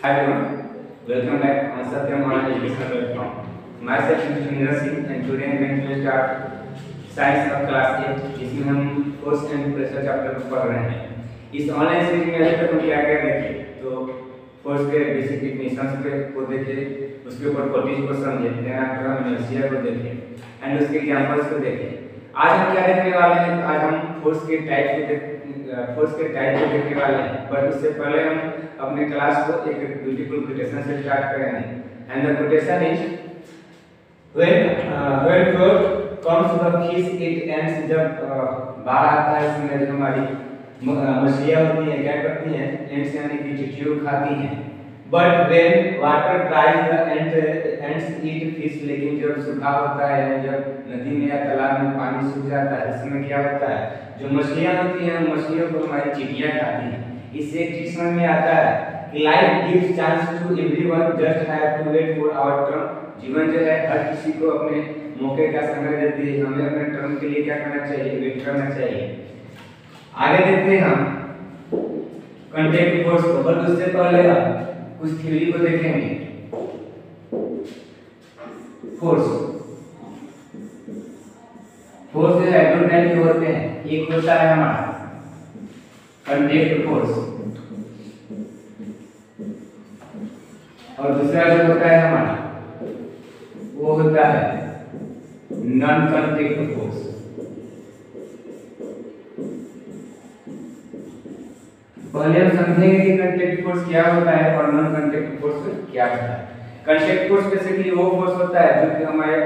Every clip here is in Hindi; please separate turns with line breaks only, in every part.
Hi everyone, welcome back on Satyam Online Educational Platform. Myself is Indra Singh and today I'm going to start Science of Class 8 जिसमें हम फर्स्ट एंड प्रेशर चैप्टर को पढ़ रहे हैं। इस ऑनलाइन सीरीज में अभी तक हम क्या क्या देखे तो फर्स्ट के बेसिक डेफिनेशंस को देखे, उसके ऊपर क्वांटिटीज को समझे, देन आफ्टर हम इनर्शिया को देखे एंड उसके एग्जांपल्स को देखे। आज हम क्या देखने वाले हैं? आज हम फोर्स के टाइप को देखने वाले हैं, पर उससे पहले हम अपने क्लास को एक ब्यूटीफुल कोटेशन से स्टार्ट करेंगे and the quotation is when float comes to the fish it ends। जब बाढ़ आता है इसमें जो हमारी मछलियां होती हैं क्या करती हैं? एंड्स यानी कि चिड़ियों खाती हैं। But when water dries the ants eat fish। लेकिन जब सूखा होता है यानी जब नदी में या तालाब में पानी सूख जाता है इसमें क्या होता है? जो मछलियां होती हैं मछलियों को हमारी चिड़ियां खाती हैं। इससे एक चीज समझ में आता है कि life gives chance to everyone, just have to wait for our turn. जीवन जो है हर किसी को अपने मौके का समय देती है, हमें अपने टर्न के लिए क्या करना चाहिए? वेट करना चाहिए। आगे देखते हैं हम कांटेक्ट फोर्स को, बट उससे पहले कुछ थ्योरी को देखेंगे। फोर्स जो है दो टाइप के होते हैं। एक होता है हमारा कांटेक्ट फोर्स और दूसरा जो होता है हमारा वो होता है नॉन कांटेक्ट फोर्स। पहले हम समझेंगे कि कांटेक्ट फोर्स क्या होता है और नॉन कांटेक्ट फोर्स क्या होता है। कांटेक्ट फोर्स बेसिकली वो फोर्स होता है जो कि हमारे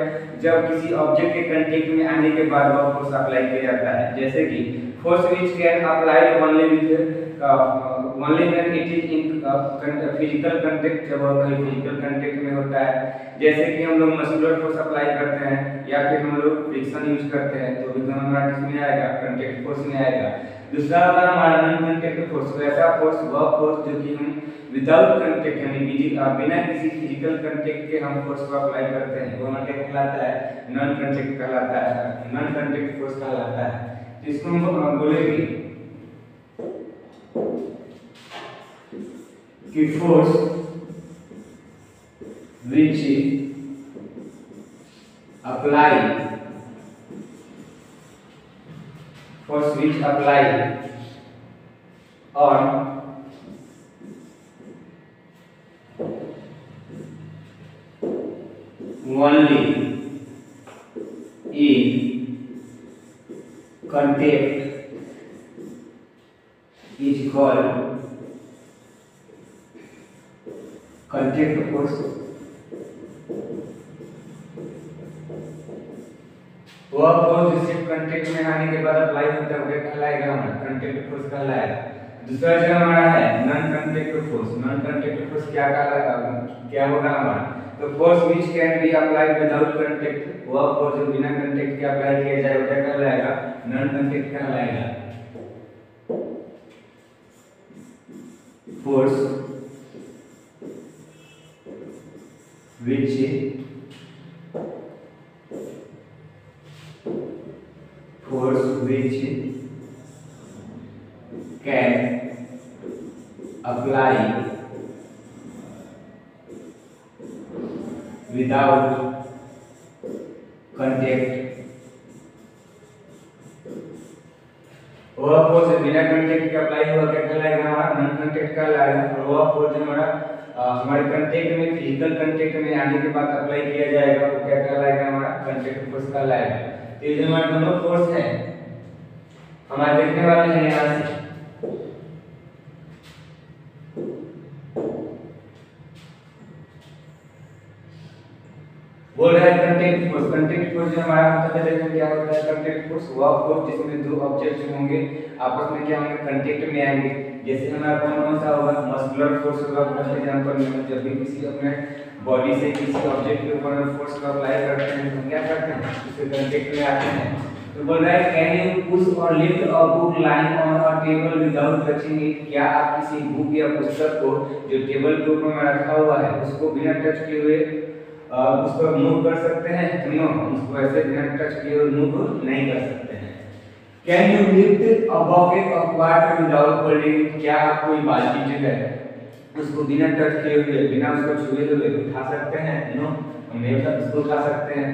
जब किसी ऑब्जेक्ट के कांटेक्ट में आने के बाद वो फोर्स अप्लाई किया जाता है। जैसे कि force which can apply only when it is in physical contact. जब वो फिजिकल कांटेक्ट में होता है, जैसे कि हम लोग मस्कुलर फोर्स अप्लाई करते हैं या फिर हम लोग फ्रिक्शन यूज करते हैं तो भी हमारा किसमें आएगा? कांटेक्ट फोर्स में आएगा। दूसरा होता है हमारा नॉन कांटेक्ट फोर्स। ऐसा फोर्स वह फोर्स जो कि हम विदाउट कांटेक्ट यानी बिना किसी फिजिकल कांटेक्ट के हम फोर्स को अप्लाई करते हैं वो हमारा क्या कहलाता है? नॉन कांटेक्ट कहलाता है, नॉन कांटेक्ट फोर्स कहलाता है। जिसको हम बोलेंगे कि force which apply on only in contact is called contact force। वह फोर्स जिससे कांटेक्ट में आने के बाद अप्लाई होता है वो क्या कहलाएगा? हमारा कांटेक्ट फोर्स कहलाएगा। दूसरा जो हमारा है non contact force. Non contact force क्या कहलाएगा? क्या होगा हमारा? तो force which can be applied without contact. वह फोर्स जो बिना कांटेक्ट के अप्लाई किया जाए वो क्या कहलाएगा? नॉन कांटेक्ट कहलाएगा। Force which can apply without contact। वह फोर्स बिना कांटेक्ट के अप्लाई हुआ क्या कहलाएगा? हमारा नॉन कांटेक्ट कहलाएगा। और वह फोर्स हमारे कांटेक्ट में फिजिकल कांटेक्ट में आने के बाद अप्लाई किया जाएगा वो क्या कहलाएगा? हमारा कांटेक्ट फोर्स कहलाएगा। तो ये जो हमारे दोनों फोर्स है हमारे देखने वाले हैं यहाँ से। बोल रहा है कांटेक्ट फोर्स। कांटेक्ट फोर्स जो हमारा होता है देखो क्या होता है? कांटेक्ट फोर्स वह फोर्स जिसमें दो ऑब्जेक्ट्स होंगे आपस में क्या होंगे? कांटेक्ट में आएंगे। जैसे हमारा कौन सा होगा? मस्कुलर फोर्स होगा। फर्स्ट एग्जांपल में जब भी किसी अपने बॉडी से किसी ऑब्जेक्ट के ऊपर फोर्स को अप्लाई करते हैं तो क्या करते हैं? उससे कांटेक्ट में आते हैं। तो बोल रहा है कैन यू पुश और lift a book lying on a table without touching it. क्या आप किसी बुक या पुस्तक को जो टेबल के ऊपर में रखा हुआ है उसको बिना टच किए हुए उसको मूव कर सकते हैं? नो, उसको ऐसे बिना टच किए हुए मूव नहीं कर सकते हैं। Can you lift a bucket of water without holding? क्या आप कोई बाल्टी जो है उसको बिना टच किए हुए, बिना उसको छुए हुए उठा सकते हैं, हम उसको उठा सकते हैं।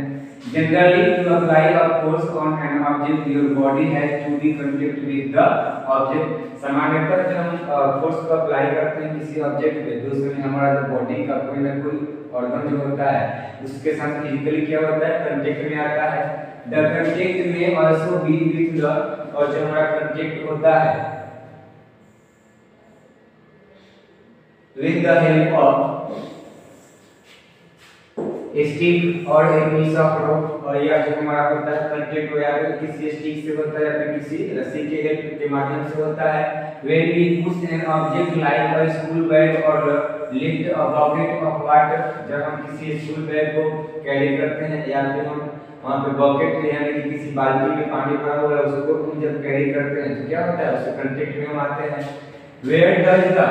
Generally to apply a force on an object your body has to be contact with the object. सामान्यतः जब हम फोर्स को अप्लाई करते हैं किसी ऑब्जेक्ट पे तो उसमें हमारा जो बॉडी का कोई ना कोई ऑर्गन जो होता है उसके साथ फिजिकली क्या होता है, कंटेक्ट में आता है। द कंटेक्ट में आल्सो बी विद द, और जो हमारा कंटेक्ट होता है with the help of a stick or a piece of rope, और या जो हमारा होता है कंटेक्ट हो या तो किसी स्टिक से होता है या फिर किसी रस्सी के हेल्प के माध्यम से होता है। when we push an object like a school bag or lift a bucket of water, जब हम किसी स्कूल बैग को कैरी करते हैं या फिर हम वहाँ पे बकेट यानी कि किसी बाल्टी में पानी भरा हुआ है उसको हम जब कैरी करते हैं तो क्या होता है, उससे कंटेक्ट में हम आते हैं। where does the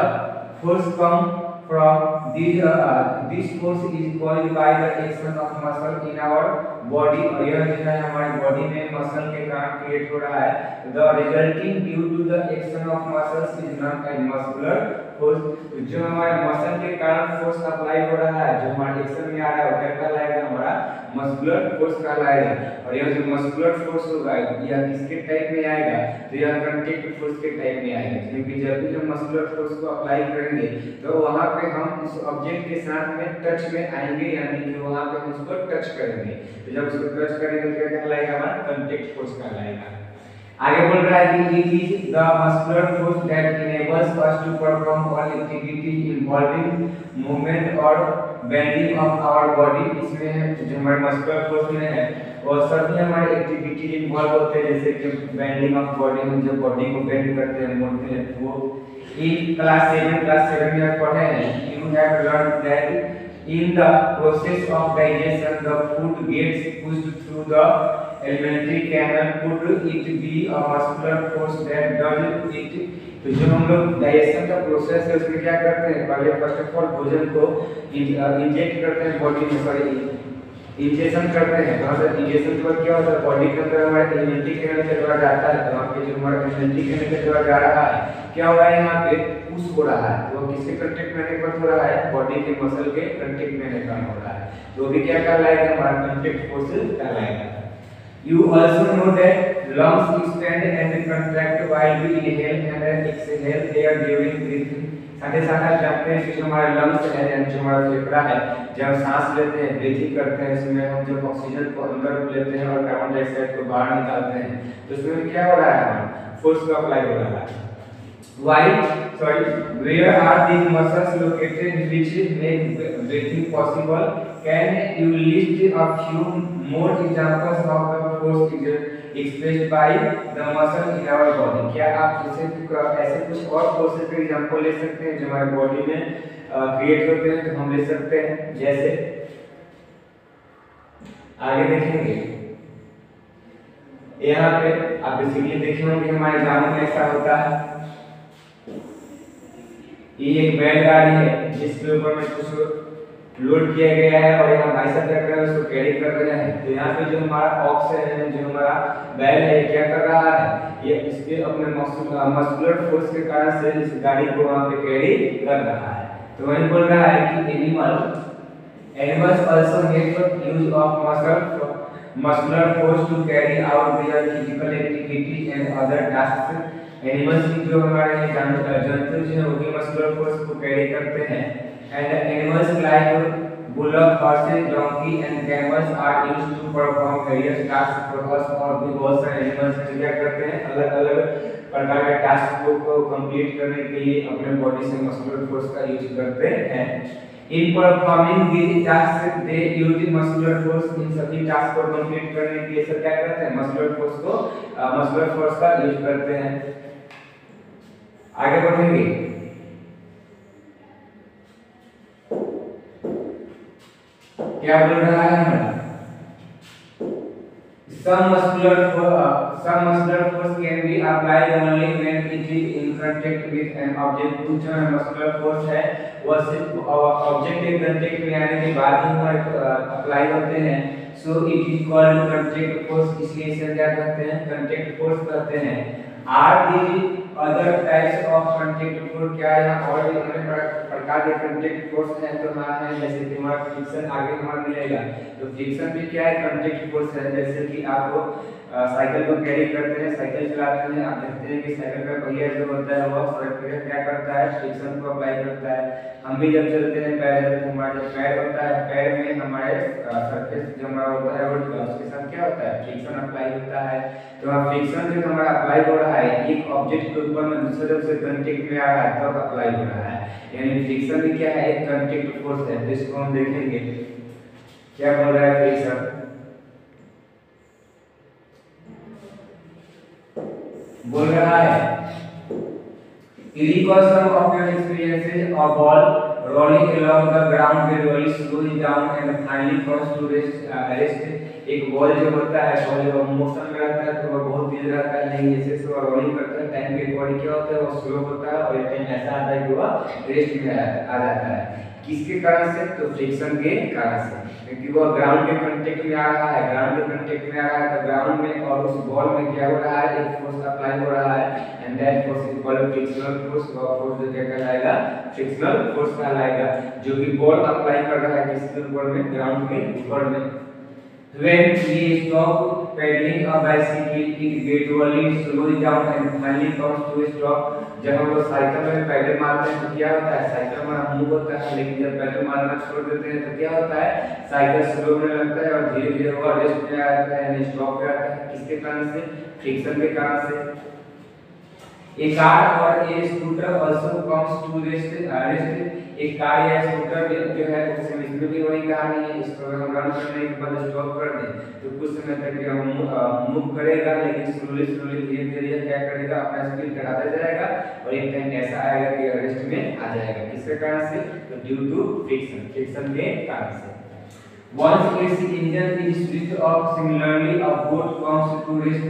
force come from? This force is caused by the action of muscle in our body, और यह जो है हमारी बॉडी में मसल के कारण क्रिएट हो रहा है। the resulting due to the action of muscles is known as muscular force। जो हमारे मसल के कारण फोर्स अप्लाई हो रहा है, जो हमारे एक्शन में आ रहा है वो क्या कहलाएगा, हमारा मस्कुलर फोर्स कहलाएगा। और यह जो मस्कुलर फोर्स होगा यह किसके टाइप में आएगा, तो यह कंटेक्ट फोर्स के टाइप में आएगा, क्योंकि जब भी हम मस्कुलर फोर्स को अप्लाई करेंगे तो वहां पे हम उस ऑब्जेक्ट के साथ में टच में आएंगे, यानी कि वहां पे हम उसको टच करेंगे। तो जब उसको टच करेंगे तो क्या कहलाएगा, हमारा कंटेक्ट फोर्स कहलाएगा। आगे बोल रहा है कि it is the muscular force that enables us to perform all activities involving movement और बेंडिंग ऑफ आवर बॉडी। इसमें जो हमारे मस्कुलर फोर्स में है वो सभी हमारे एक्टिविटी इन्वॉल्व होते हैं, जैसे कि बेंडिंग ऑफ बॉडी, हम जब बॉडी को बेंड करते हैं, मोड़ते हैं, वो इन क्लास 7 में पढ़े हैं। You have learn that in the process of digestion the food gets pushed through the alimentary canal, could it be a muscular force that does it? तो जो हम लोग डाइजेशन का प्रोसेस है उसमें क्या करते हैं, पहले फर्स्ट ऑफ ऑल भोजन को इंजेक्ट करते हैं बॉडी में, सॉरी इंजेक्शन करते हैं। तो मतलब इंजेक्शन के बाद क्या होता है, बॉडी के अंदर हमारे एलिमेंट्री कैनल के द्वारा जाता है, तो वहाँ पे जो हमारा एलिमेंट्री कैनल के द्वारा जा रहा है क्या हो रहा है, यहाँ पे पुश हो रहा है। तो किसके कंटेक्ट में आने पर हो रहा है, बॉडी के मसल के कंटेक्ट में आने पर हो रहा है, तो भी क्या कहलाएगा, हमारा कंटेक्ट फोर्स कहलाएगा। You also know that lungs expand and contract while we inhale and exhale air during breathing। साथ ही साथ आप जानते हैं कि जो हमारा लंग्स है यानी जो हमारा फेफड़ा है, जब सांस लेते हैं, ब्रीथिंग करते हैं, इसमें हम जब ऑक्सीजन को अंदर लेते हैं और कार्बन डाइऑक्साइड को बाहर निकालते हैं, तो इसमें क्या हो रहा है, हमारा फोर्स का अप्लाई हो रहा है। Where are these muscles located which make breathing possible? Can you list a few more examples of the force expressed by the muscle in our body? क्या आप ऐसे कुछ और फोर्सेस के एग्जांपल ले सकते हैं जो हमारे बॉडी में क्रिएट होते हैं, तो हम ले सकते हैं, जैसे आगे देखेंगे यहाँ पे आप बेसिकली देखे होंगे हमारे एग्जाम में ऐसा होता है, ये एक बैलगाड़ी है जिसके ऊपर में कुछ लोड किया गया है और यहाँ भाई साहब क्या कर रहे हैं, उसको कैरी कर रहे हैं। तो यहाँ पे जो हमारा ऑक्सीजन जो हमारा बैल है क्या कर रहा है, ये इसके अपने मस्कुलर फोर्स के कारण से इस गाड़ी को वहाँ पे कैरी कर रहा है। तो वही बोल रहा है कि animals also make use of muscular force to carry out their physical activity and other tasks। Animals की जो हमारे जंतु जो है वो भी मस्कुलर फोर्स को कैरी करते हैं। And animals like bullock, horses, donkey and camels are used to perform various task for us. और भी बहुत सारे एनिमल्स हैं जो क्या करते हैं, अलग अलग प्रकार के टास्क को कंप्लीट करने के लिए अपने बॉडी से मस्कुलर फोर्स का यूज करते हैं। In performing these tasks they use muscular force। इन सभी टास्क को कंप्लीट करने के लिए सब क्या करते हैं, मस्कुलर फोर्स का यूज करते हैं। आगे बढ़ेंगे, क्या बोल रहा है हमारा, some muscular force can be applied only when it is in contact with an object। कुछ मस्कुलर फोर्स है वह सिर्फ ऑब्जेक्ट के कांटेक्ट में आने के बाद ही हमारे अप्लाई होते हैं। So it is called contact force, इसलिए इसे क्या कहते हैं, कांटेक्ट फोर्स कहते हैं। Are the other types of contact force, क्या यहाँ और भी अन्य प्रकार के कांटेक्ट फोर्स है तो हमारा है जैसे कि हमारा फ्रिक्शन आगे हमारा मिलेगा, तो फ्रिक्शन भी क्या है कांटेक्ट फोर्स है। जैसे कि आप साइकिल को कैरी करते हैं, साइकिल चलाते हैं, आप देखते हैं कि साइकिल का पहिया जो होता है वह सड़क पर क्या करता है, फ्रिक्शन को अप्लाई करता है। हम भी जब चलते हैं पैदल तो हमारा जो पैर होता है, पैर में हमारे सरफेस जो हमारा होता है रोड का उसके साथ क्या होता है, फ्रिक्शन अप्लाई होता है। तो फ्रिक्शन जो हमारा अप्लाई हो रहा है एक ऑब्जेक्ट के ऊपर में दूसरे तरफ से कांटेक्ट में आ रहा है तब अप्लाई हो रहा है, यानी फ्रिक्शन भी क्या है, एक कांटेक्ट फोर्स है। जिसको हम देखेंगे क्या बोल रहा है फ्रिक्शन, बोल रहा है recall some of your experiences of ball rolling along the ground gradually slowly down and finally comes to rest। एक बॉल जो होता है बॉल जब मोशन में रहता है तो वह बहुत तेज रहता है, लेकिन जैसे से वह रोलिंग करता है टाइम के अकॉर्डिंग क्या होता है वह स्लो होता है और एक टाइम ऐसा आता है कि वह रेस्ट में आ जाता है। किसके कारण से, तो फ्रिक्शन के कारण से, क्योंकि वह ग्राउंड के कांटेक्ट में आ रहा है, ग्राउंड के कांटेक्ट में आ रहा है तो ग्राउंड में और उस बॉल में क्या हो रहा है, एक फोर्स अप्लाई हो रहा है and that force is called frictional force. वह फोर्स जो क्या कहलाएगा, फ्रिक्शनल फोर्स कहलाएगा, जो कि बॉल अप्लाई कर रहा है किसके ऊपर में, ग्राउंड के ऊपर में। When we stop pedaling a bicycle, it gradually slows down and finally comes to a stop। जब हम लोग साइकिल में पैडल मारते हैं तो क्या होता है, साइकिल हमारा मूव होता है, लेकिन जब पैडल मारना छोड़ देते हैं तो क्या होता है, साइकिल स्लो होने लगता है और धीरे धीरे वो रेस्ट में आता है यानी स्टॉप पे आता है। किसके कारण से, फ्रिक्शन के कारण से। A car or a scooter also comes to rest। एक कार या स्कूटर जो है उससे इसमें भी वही कहानी है, इसको हम रन करने के बाद स्टॉप कर दें तो कुछ समय तक मूव करेगा, लेकिन स्लोली स्लोली धीरे धीरे क्या करेगा, अपना स्पीड बढ़ाता जाएगा और एक टाइम ऐसा आएगा कि रेस्ट में आ जाएगा। किसके कारण से, तो ड्यू टू फ्रिक्शन, फ्रिक्शन के कारण से। Once its engine is switched off, similarly a boat comes to rest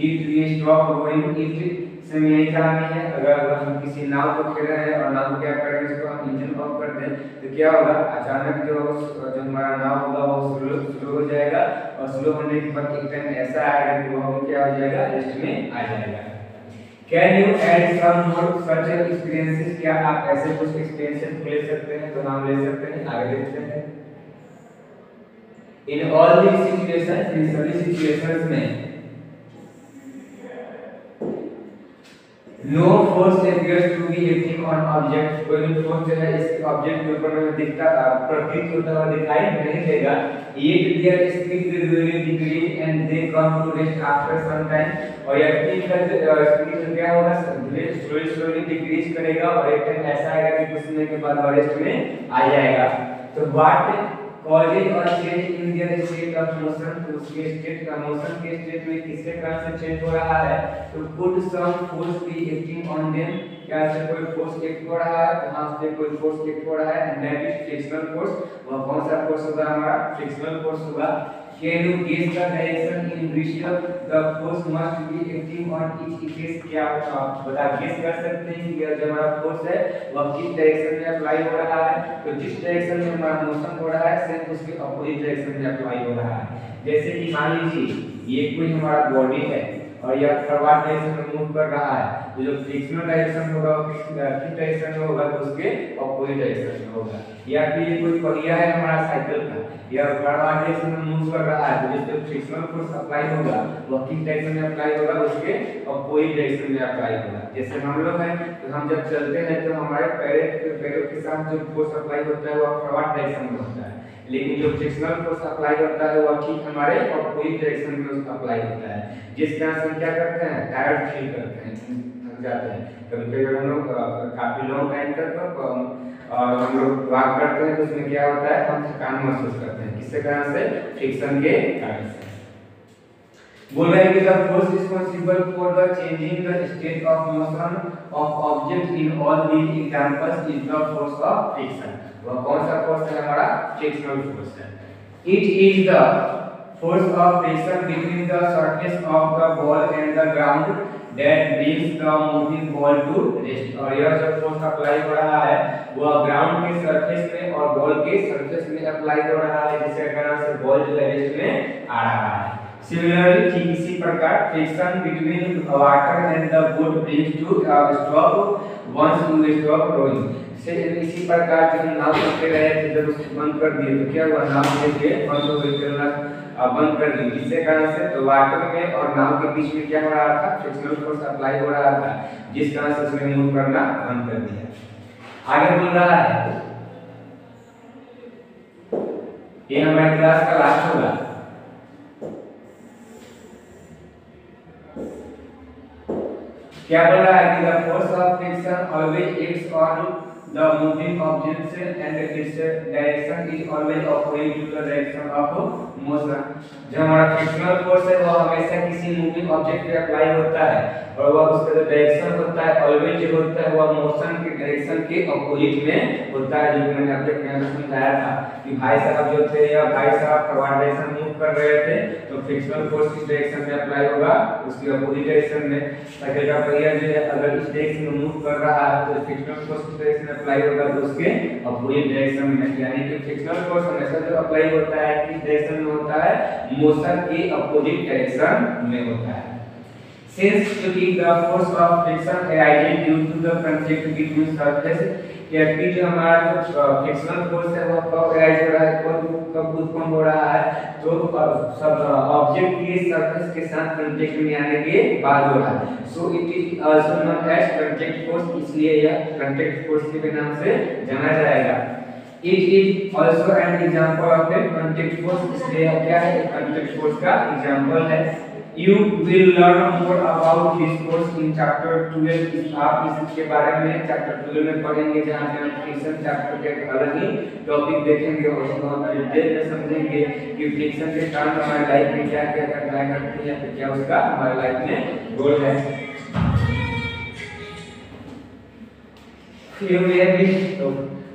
if we stop rowing it। Same यही कहानी है, अगर हम किसी नाव को खेल रहे हैं और नाव को क्या करेंगे, इसको हम इंजन ऑफ कर दें तो क्या होगा, अचानक जो हमारा नाव होगा वो स्लो हो जाएगा और स्लो होने के बाद एक टाइम ऐसा आएगा कि वो क्या हो जाएगा, रेस्ट में आ जाएगा। Can you add some more such experiences, क्या आप ऐसे कुछ एक्सपीरियंसेस ले सकते हैं, तो हम ले सकते हैं, आगे देखते हैं। इन ऑल दीस सिचुएशंस, इन सभी सिचुएशंस में no force appears to be acting on object। कोई भी फोर्स जो है इस ऑब्जेक्ट के ऊपर में दिखता प्रतीत होता हुआ दिखाई नहीं देगा। Yet their speed gradually decrease and they come to rest after some time। और यह स्पीड क्या होगा, स्लोली डिक्रीज करेगा और एक टाइम ऐसा आएगा कि कुछ समय के बाद रेस्ट में आ जाएगा। तो व्हाट कॉजेज और change in their state of motion, तो उसके स्टेट का मोशन के स्टेट में किसके कारण से चेंज हो रहा है, तो could some force be acting on them, क्या से कोई फोर्स एक्ट हो रहा है, वहां से कोई फोर्स एक्ट हो रहा है and that is frictional force. वह कौन सा फोर्स होगा, हमारा फ्रिक्शनल फोर्स होगा। Can you guess the direction in which the force must be acting on each case? क्या आप बता गेस कर सकते हैं कि जो हमारा फोर्स है वह किस डायरेक्शन में अप्लाई हो रहा है, तो जिस डायरेक्शन में हमारा मोशन हो रहा है सेम उसके अपोजिट डायरेक्शन में अप्लाई हो रहा है। जैसे कि मान लीजिए ये कोई हमारा बॉडी है और यह फॉरवर्ड डायरेक्शन में मूव कर रहा है, तो जो फ्रिक्शनल डायरेक्शन होगा किस डायरेक्शन में होगा, तो उसके अपोजिट डायरेक्शन में होगा। या फिर ये कोई पहिया है हमारा साइकिल का, यह फॉरवर्ड डायरेक्शन में मूव कर रहा है, तो जिस पे फ्रिक्शनल फोर्स अप्लाई होगा वह किस डायरेक्शन में अप्लाई होगा, उसके अपोजिट डायरेक्शन में अप्लाई होगा। जैसे हम लोग हैं तो हम जब चलते हैं तो हमारे पैरों के साथ जो फोर्स अप्लाई होता है वह फॉरवर्ड डायरेक्शन में होता है, लेकिन जो फ्रिक्शनल फोर्स अप्लाई होता है वह ठीक हमारे अपोजिट डायरेक्शन में उसका अप्लाई होता है। जिस कारण से हम क्या करते हैं, टायर्ड फील करते हैं, थक जाते हैं। कभी-कभी हम लोग काफी लॉन्ग टाइम तक और हम लोग वॉक करते हैं तो उसमें क्या होता है, हम थकान महसूस करते हैं। किसके कारण से, फ्रिक्शन के कारण से। बोल रहे हैं कि the force responsible for the changing the state of motion of object in all the examples is the force of friction. वह कौन सा फोर्स है, हमारा फ्रिक्शनल फोर्स है। It is the force of friction between the surface of the ball and the ground that brings the moving ball to rest. और यह जो फोर्स अप्लाई हो रहा है वह ग्राउंड के सरफेस में और बॉल के सरफेस में अप्लाई हो रहा है, जिसके कारण से बॉल जो है रेस्ट में आ रहा है। Similarly, ठीक इसी प्रकार friction between water and the boat brings to a stop once you stop rowing. से इसी प्रकार जब नाव चलते रहे थे जब उसको बंद कर दिए तो क्या हुआ, नाव देखिए बंद हो गई, चलना बंद कर दी। किसके कारण से, तो वाटर में और नाव के बीच में क्या हो रहा था, फ्रिक्शनल फोर्स अप्लाई हो रहा था, जिस कारण से उसने मूव करना बंद कर दिया। आगे बोल रहा है, ये हमारे क्लास का लास्ट होगा। क्या बोल रहा है कि the force of friction always acts on the moving object and its direction is always according to the direction of motion. जो हमारा फ्रिक्शनल फोर्स है वो हमेशा किसी मूविंग ऑब्जेक्ट पे अप्लाई होता है और वह उसका जो डायरेक्शन होता है ऑलवेज जो होता है वह मोशन के डायरेक्शन के अपोजिट में होता है। जो मैंने आपको पहले समझाया था कि भाई साहब जो थे या भाई साहब फॉरवर्ड डायरेक्शन मूव कर रहे थे तो फ्रिक्शनल फोर्स किस डायरेक्शन में अप्लाई होगा, उसके अपोजिट डायरेक्शन में। साइकिल का पहिया जो है अगर इस डायरेक्शन में मूव कर रहा है तो फ्रिक्शनल फोर्स किस डायरेक्शन में अप्लाई होगा, तो उसके अपोजिट डायरेक्शन में। यानी कि फ्रिक्शनल फोर्स हमेशा जो अप्लाई होता है किस डायरेक्शन में होता है, मोशन के अपोजिट डायरेक्शन में होता है। Since the force of friction arises due to the contact between surface, कि जो हमारा जो फ्रिक्शनल फोर्स है वो कब अराइज हो रहा है, कब उत्पन्न हो रहा है, तो सब ऑब्जेक्ट के सरफेस के साथ कांटेक्ट में आने के बाद हो रहा है। So it is also known as contact force, इसलिए यह कांटेक्ट फोर्स के नाम से जाना जाएगा। It is also an example of a contact force, इसलिए क्या है, कांटेक्ट फोर्स का एग्जांपल है। You will learn more about this course in chapter 12। आप इसके बारे में चैप्टर 12 में पढ़ेंगे, जहाँ पे हम फ्रिक्शन चैप्टर के अलग ही टॉपिक देखेंगे और उसको हम डिटेल में समझेंगे कि फ्रिक्शन के कारण हमारी लाइफ में क्या क्या करना करती है, फिर क्या उसका हमारी लाइफ में गोल है।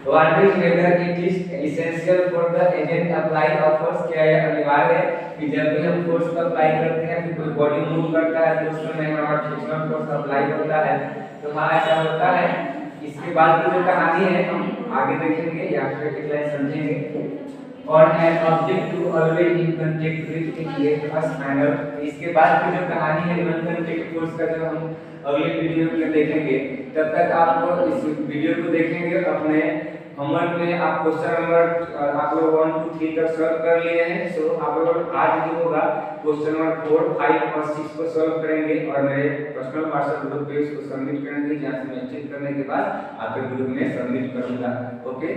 Wondering whether it is essential for the agent apply of force, क्या यह अनिवार्य है कि जब भी हम फोर्स को अप्लाई करते हैं फिर कोई बॉडी मूव करता है तो उस समय हमारा फ्रिक्शनल फोर्स अप्लाई होता है। तो हाँ ऐसा होता है। इसके बाद की जो कहानी है हम आगे देखेंगे या फिर एक लाइन समझेंगे। और an object to always in contact with it as manner। इसके बाद की जो कहानी है नॉन कांटेक्ट फोर्स का जो हम अगले वीडियो में देखेंगे, तब तक आप इस वीडियो को देखेंगे। अपने होमवर्क में आप क्वेश्चन नंबर आप लोग 1 2 3 तक सॉल्व कर लिए हैं। सो आप लोग आज जो होगा क्वेश्चन नंबर 4 5 और 6 को सॉल्व करेंगे और मेरे पर्सनल व्हाट्सएप ग्रुप पे इसको सबमिट करेंगे, जहां से मैं चेक करने के बाद आपके ग्रुप में सबमिट करूंगा। ओके।